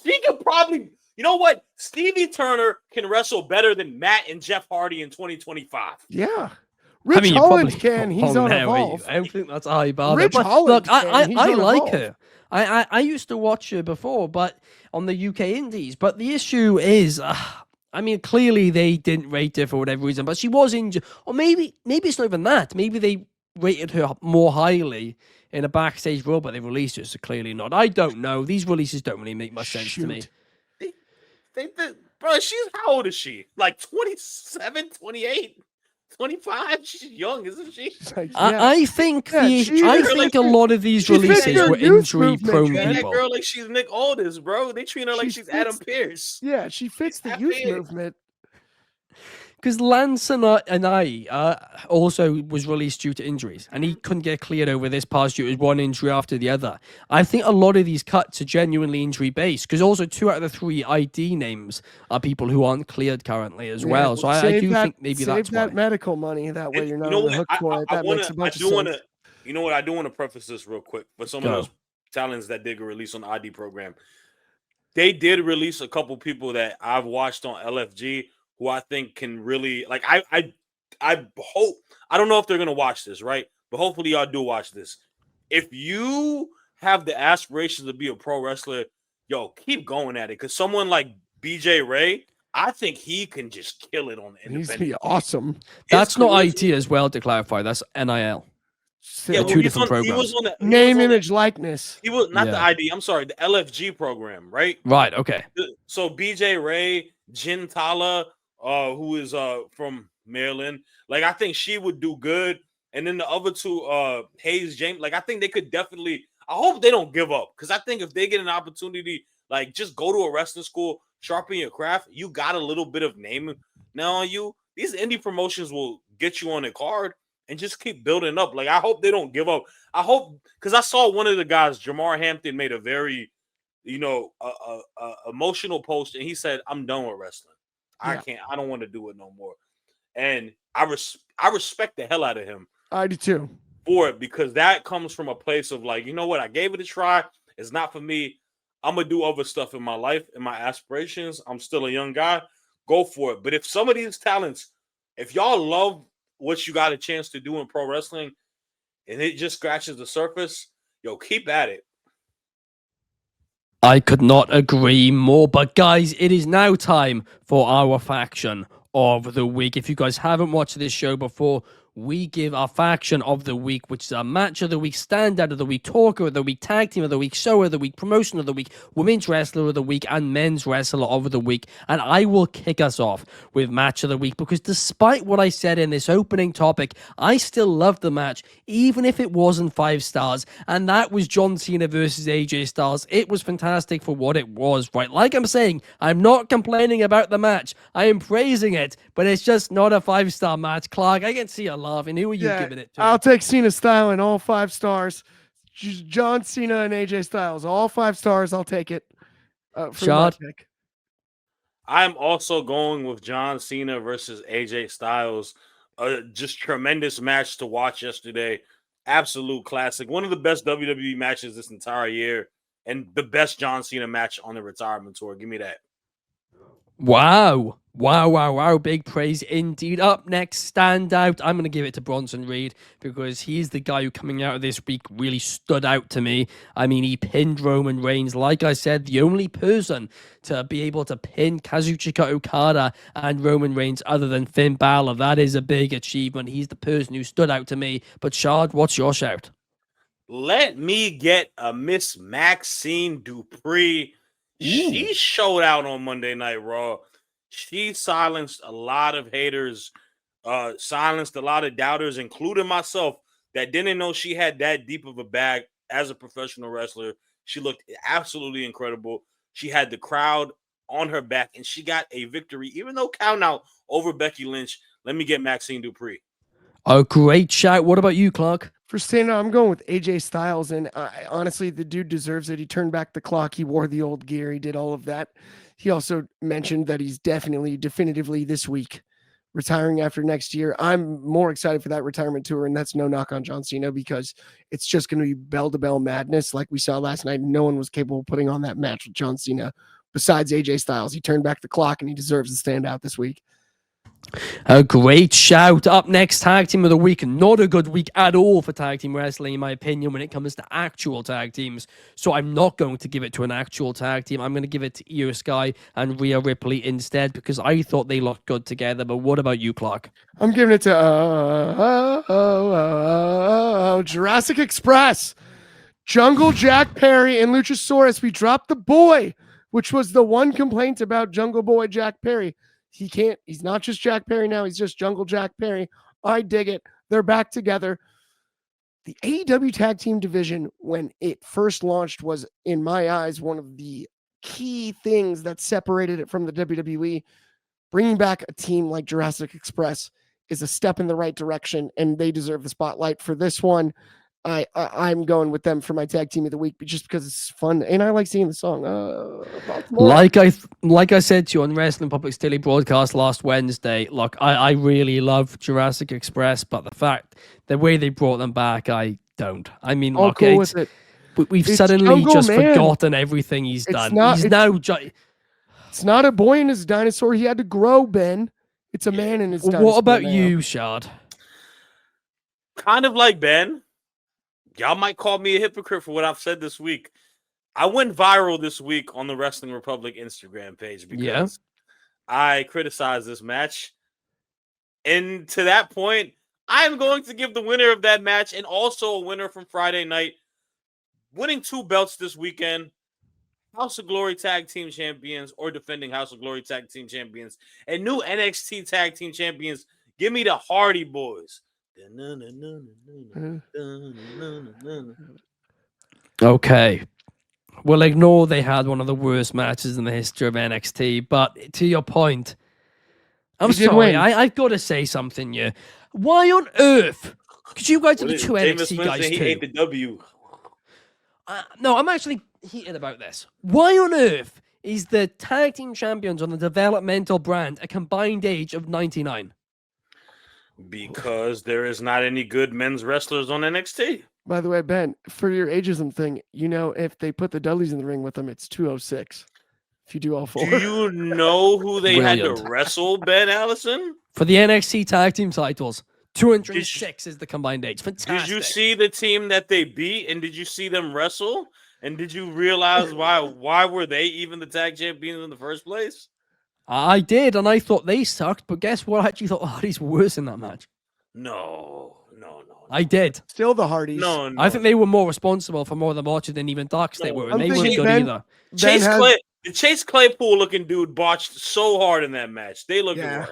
She could probably, you know what? Stevie Turner can wrestle better than Matt and Jeff Hardy in 2025. Yeah. Rich Holland can. He's on there, Evolve. I don't think that's a high bar. Rich Holland look, can. I like her. I used to watch her before, but on the UK Indies. But the issue is, I mean, clearly they didn't rate her for whatever reason. But she was injured, or maybe it's not even that. Maybe they rated her more highly in a backstage role, but they released her, so clearly not. I don't know. These releases don't really make much sense to me. Bro, how old is she? Like 27, 28? 25? She's young, isn't she? Like, I think a lot of these releases were injury prone people. That girl like she's Nick Aldis, bro. They treat her like she's Adam Pearce. Yeah, she fits the youth movement. Because Lance and I also was released due to injuries, and he couldn't get cleared over this past year. It was one injury after the other. I think a lot of these cuts are genuinely injury-based, because also 2 out of the 3 ID names are people who aren't cleared currently as well. So I do think maybe that's why. Save that medical money. That way you're not on the hook for it. That makes a bunch of sense. You know what? I do want to preface this real quick. For some of those talents that did get released on the ID program, they did release a couple people that I've watched on LFG who I think can really, like, I hope, I don't know if they're going to watch this, right? But hopefully y'all do watch this. If you have the aspirations to be a pro wrestler, yo, keep going at it. Because someone like BJ Ray, I think he can just kill it on the independent. He's awesome. That's not IT as well, to clarify. That's NIL. Yeah, 2 different programs. Name, image, likeness. He was not the ID. I'm sorry, the LFG program, right? Right, okay. So BJ Ray, Jin Tala, who is from Maryland. Like, I think she would do good. And then the other 2, Hayes James, like, I think they could definitely, I hope they don't give up. Because I think if they get an opportunity, like, just go to a wrestling school, sharpen your craft, you got a little bit of name now on you. These indie promotions will get you on a card and just keep building up. Like, I hope they don't give up. I hope, because I saw one of the guys, Jamar Hampton, made a very, emotional post, and he said, I'm done with wrestling. I don't want to do it no more. And I respect the hell out of him. I do too. For it, because that comes from a place of like, you know what? I gave it a try. It's not for me. I'm going to do other stuff in my life and my aspirations. I'm still a young guy. Go for it. But if some of these talents, if y'all love what you got a chance to do in pro wrestling and it just scratches the surface, yo, keep at it. I could not agree more. But guys, it is now time for our faction of the week. If you guys haven't watched this show before, we give our faction of the week, which is our match of the week, standout of the week, talker of the week, tag team of the week, show of the week, promotion of the week, women's wrestler of the week, and men's wrestler of the week. And I will kick us off with match of the week, because despite what I said in this opening topic, I still loved the match, even if it wasn't 5 stars. And that was John Cena versus AJ Styles. It was fantastic for what it was, right? Like I'm saying, I'm not complaining about the match. I am praising it, but it's just not a 5-star match. Clark, I can see a laughing. Who are you giving it to? I'll take Cena Style in all 5 stars. John Cena and AJ Styles, all 5 stars. I'll take it. Shad? I'm also going with John Cena versus AJ Styles. Just tremendous match to watch yesterday. Absolute classic. One of the best WWE matches this entire year, and the best John Cena match on the retirement tour. Give me that. Wow. Big praise indeed. Up next, standout. I'm going to give it to Bronson Reed, because he's the guy who, coming out of this week, really stood out to me. I mean, he pinned Roman Reigns. Like I said, the only person to be able to pin Kazuchika Okada and Roman Reigns other than Finn Balor. That is a big achievement. He's the person who stood out to me. But Shad, what's your shout? Let me get a Miss Maxine Dupree. She showed out on Monday Night Raw. She silenced a lot of haters, silenced a lot of doubters, including myself, that didn't know she had that deep of a bag as a professional wrestler. She looked absolutely incredible. She had the crowd on her back, and she got a victory, even though count out over Becky Lynch. Let me get Maxine Dupree. Oh, great shout. What about you, Clark? For stand-out, I'm going with AJ Styles, and honestly, the dude deserves it. He turned back the clock. He wore the old gear. He did all of that. He also mentioned that he's definitively this week retiring after next year. I'm more excited for that retirement tour, and that's no knock on John Cena because it's just going to be bell-to-bell madness like we saw last night. No one was capable of putting on that match with John Cena besides AJ Styles. He turned back the clock, and he deserves to stand out this week. A great shout. Up next, tag team of the week. Not a good week at all for tag team wrestling, in my opinion, when it comes to actual tag teams. So I'm not going to give it to an actual tag team. I'm going to give it to Io Sky and Rhea Ripley instead because I thought they looked good together. But what about you, Clark? I'm giving it to Jurassic Express. Jungle Jack Perry and Luchasaurus. We dropped the boy, which was the one complaint about Jungle Boy Jack Perry. He's not just Jack Perry now. He's just Jungle Jack Perry. I dig it. They're back together. The AEW tag team division, when it first launched, was, in my eyes, one of the key things that separated it from the WWE. Bringing back a team like Jurassic Express is a step in the right direction, and they deserve the spotlight for this one. I'm going with them for my tag team of the week, just because it's fun and I like singing the song. Like I said to you on Wrestling Public's daily broadcast last Wednesday, look, I really love Jurassic Express, but the way they brought them back, I don't. I mean, look, cool with it. We've It's suddenly Jungle just Man. forgotten everything he's done. It's not a boy and his dinosaur. He had to grow, Ben. It's a man and his dinosaur. What about now. you, Shad? Kind of like Ben. Y'all might call me a hypocrite for what I've said this week. I went viral this week on the Wrestling Republic Instagram page because I criticized this match. And to that point, I'm going to give the winner of that match and also a winner from Friday night, winning 2 belts this weekend, House of Glory Tag Team Champions or defending House of Glory Tag Team Champions and new NXT Tag Team Champions. Give me the Hardy Boys. Okay. We'll ignore they had one of the worst matches in the history of NXT, but to your point, I'm sorry, I've got to say something here. Why on earth? Because you guys are the two NXT guys he too. ate the W. No, I'm actually heated about this. Why on earth is the tag team champions on the developmental brand a combined age of 99? Because there is not any good men's wrestlers on NXT. By the way, Ben, for your ageism thing, if they put the Dudleys in the ring with them, it's 206. If you do all 4. Do you know who they had to wrestle, Ben Allison? For the NXT tag team titles, 206 is the combined age. Fantastic. Did you see the team that they beat, and did you see them wrestle? And did you realize why were they even the tag champions in the first place? I did, and I thought they sucked, but guess what? I actually thought the Hardys were worse in that match. No. I did. Still the Hardys. No. I think they were more responsible for more of the matches than even Dark State were, and they weren't good either. The Chase Claypool looking dude botched so hard in that match. They looked hard.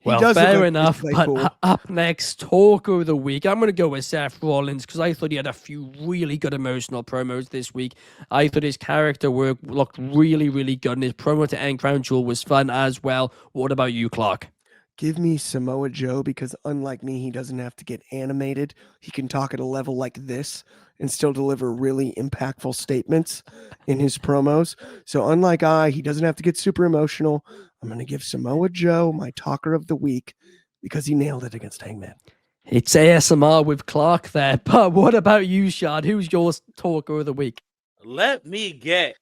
Well, fair enough, but up next, talk of the week. I'm going to go with Seth Rollins because I thought he had a few really good emotional promos this week. I thought his character work looked really, really good, and his promo to end Crown Jewel was fun as well. What about you, Clark? Give me Samoa Joe because unlike me, he doesn't have to get animated. He can talk at a level like this and still deliver really impactful statements in his promos. So unlike he doesn't have to get super emotional. I'm going to give Samoa Joe my talker of the week because he nailed it against Hangman. It's ASMR with Clark there, but what about you, Shad? Who's your talker of the week? Let me get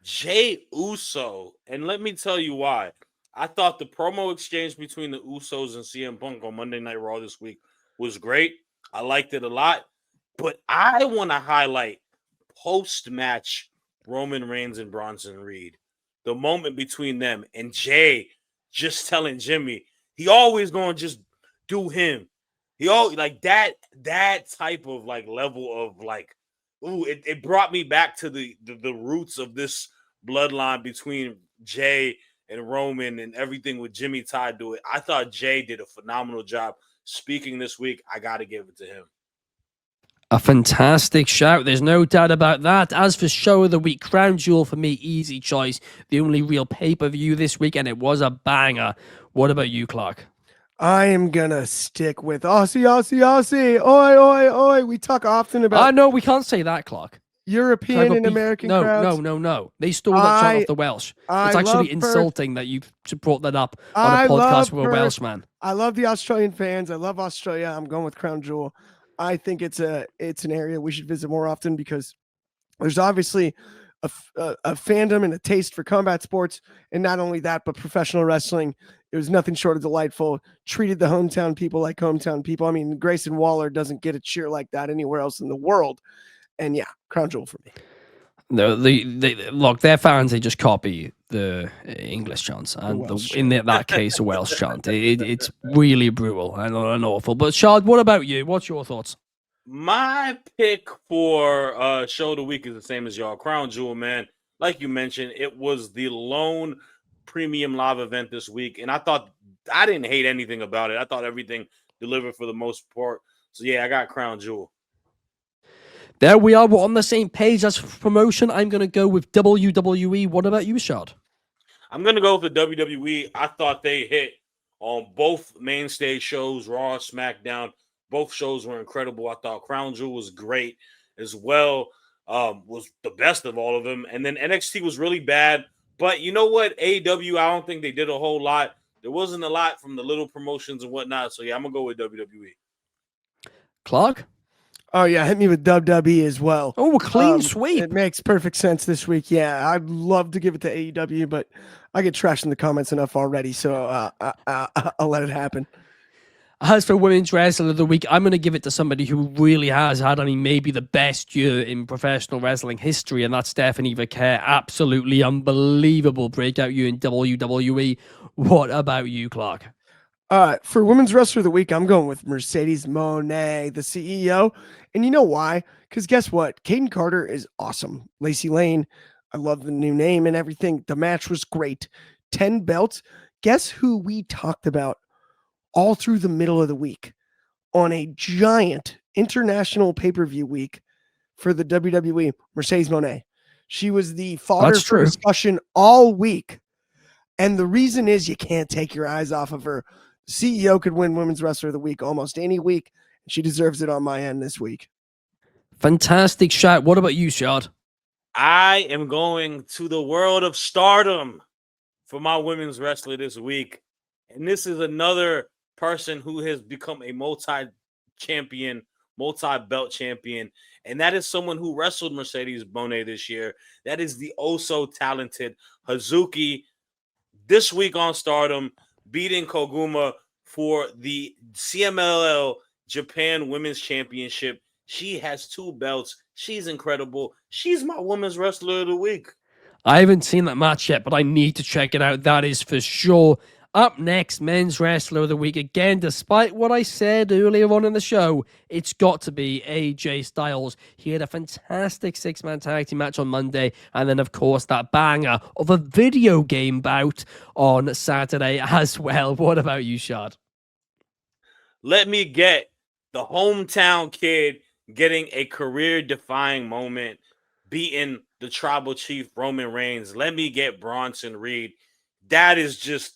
Jey Uso, and let me tell you why. I thought the promo exchange between the Usos and CM Punk on Monday Night Raw this week was great. I liked it a lot, but I want to highlight post-match Roman Reigns and Bronson Reed. The moment between them and Jay just telling Jimmy, he always going to just do him. He always like that type of like level of like, it brought me back to the roots of this bloodline between Jay and Roman and everything with Jimmy tied to it. I thought Jay did a phenomenal job speaking this week. I got to give it to him. A fantastic shout. There's no doubt about that. As for show of the week, Crown Jewel for me, easy choice. The only real pay-per-view this week, and it was a banger. What about you, Clark? I am gonna stick with Aussie, Aussie, Aussie. Oi, oi, oi. We talk often about No, we can't say that, Clark. European and American crowds. No. They stole that chant off the Welsh. It's actually insulting that you brought that up on a podcast with a Welshman. I love the Australian fans. I love Australia. I'm going with Crown Jewel. I think it's an area we should visit more often because there's obviously a fandom and a taste for combat sports, and not only that, but professional wrestling. It was nothing short of delightful. Treated the hometown people like hometown people. I mean, Grayson Waller doesn't get a cheer like that anywhere else in the world. And yeah, Crown Jewel for me. No, look, their fans, they just copy the English chants, and in that case, a Welsh chant. It's really brutal and awful. But Shad, what about you? What's your thoughts? My pick for show of the week is the same as y'all. Crown Jewel, man. Like you mentioned, it was the lone premium live event this week, and I didn't hate anything about it. I thought everything delivered for the most part. So yeah, I got Crown Jewel. There we are. We're on the same page. As for promotion, I'm going to go with WWE. What about you, Shad? I'm going to go with the WWE. I thought they hit on both mainstay shows, Raw, SmackDown. Both shows were incredible. I thought Crown Jewel was great as well. Was the best of all of them. And then NXT was really bad. But you know what? AEW, I don't think they did a whole lot. There wasn't a lot from the little promotions and whatnot. So yeah, I'm going to go with WWE. Clark? Oh, yeah, hit me with WWE as well. Oh, a clean sweep. It makes perfect sense this week. Yeah, I'd love to give it to AEW, but I get trashed in the comments enough already, so I'll let it happen. As for Women's Wrestler of the Week, I'm going to give it to somebody who really has had, maybe the best year in professional wrestling history, and that's Stephanie Vaquer. Absolutely unbelievable breakout year in WWE. What about you, Clark? For Women's Wrestler of the Week, I'm going with Mercedes Moné, the CEO. And you know why? Because guess what? Kaden Carter is awesome. Lacey Lane, I love the new name and everything. The match was great. 10 belts. Guess who we talked about all through the middle of the week on a giant international pay-per-view week for the WWE? Mercedes Moné. She was the fodder for discussion all week. And the reason is you can't take your eyes off of her. CEO could win Women's Wrestler of the Week almost any week. And she deserves it on my end this week. Fantastic shot. What about you, Shad? I am going to the world of stardom for my women's wrestler this week. And this is another person who has become a multi-champion, multi-belt champion. And that is someone who wrestled Mercedes Moné this year. That is the oh-so-talented Hazuki. This week on Stardom, beating Koguma for the CMLL Japan Women's Championship. She has 2 belts. She's incredible. She's my women's wrestler of the week. I haven't seen that match yet, but I need to check it out. That is for sure. Up next, men's wrestler of the week. Again, despite what I said earlier on in the show, it's got to be AJ Styles. He had a fantastic 6-man tag team match on Monday, and then, of course, that banger of a video game bout on Saturday as well. What about you, Shad? Let me get the hometown kid getting a career-defying moment, beating the tribal chief Roman Reigns. Let me get Bronson Reed. That is just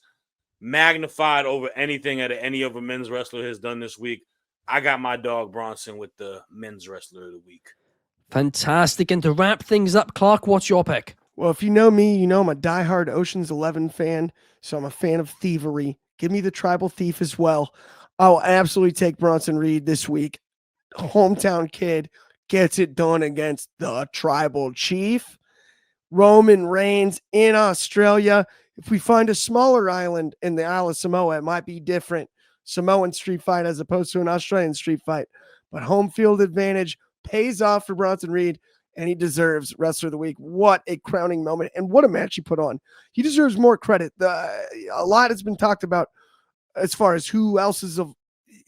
magnified over anything that any other men's wrestler has done this week. I got my dog Bronson with the men's wrestler of the week. Fantastic. And to wrap things up, Clark, what's your pick? Well, if you know me, you know I'm a diehard Ocean's 11 fan, so I'm a fan of thievery. Give me the tribal thief as well. I'll absolutely take Bronson Reed this week. Hometown kid gets it done against the tribal chief. Roman Reigns in Australia. If we find a smaller island in the Isle of Samoa, it might be different. Samoan street fight as opposed to an Australian street fight. But home field advantage pays off for Bronson Reed, and he deserves Wrestler of the Week. What a crowning moment, and what a match he put on. He deserves more credit. A lot has been talked about as far as who else is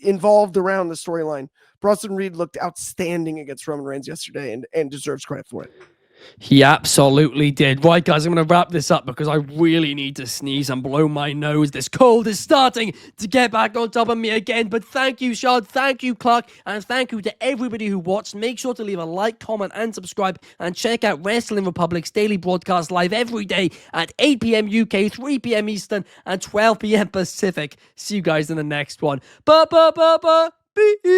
involved around the storyline. Bronson Reed looked outstanding against Roman Reigns yesterday and deserves credit for it. He absolutely did. Right, guys, I'm going to wrap this up because I really need to sneeze and blow my nose. This cold is starting to get back on top of me again. But thank you, Shad. Thank you, Clark. And thank you to everybody who watched. Make sure to leave a like, comment, and subscribe. And check out Wrestling Republic's daily broadcast live every day at 8 p.m. UK, 3 p.m. Eastern, and 12 p.m. Pacific. See you guys in the next one. Peace.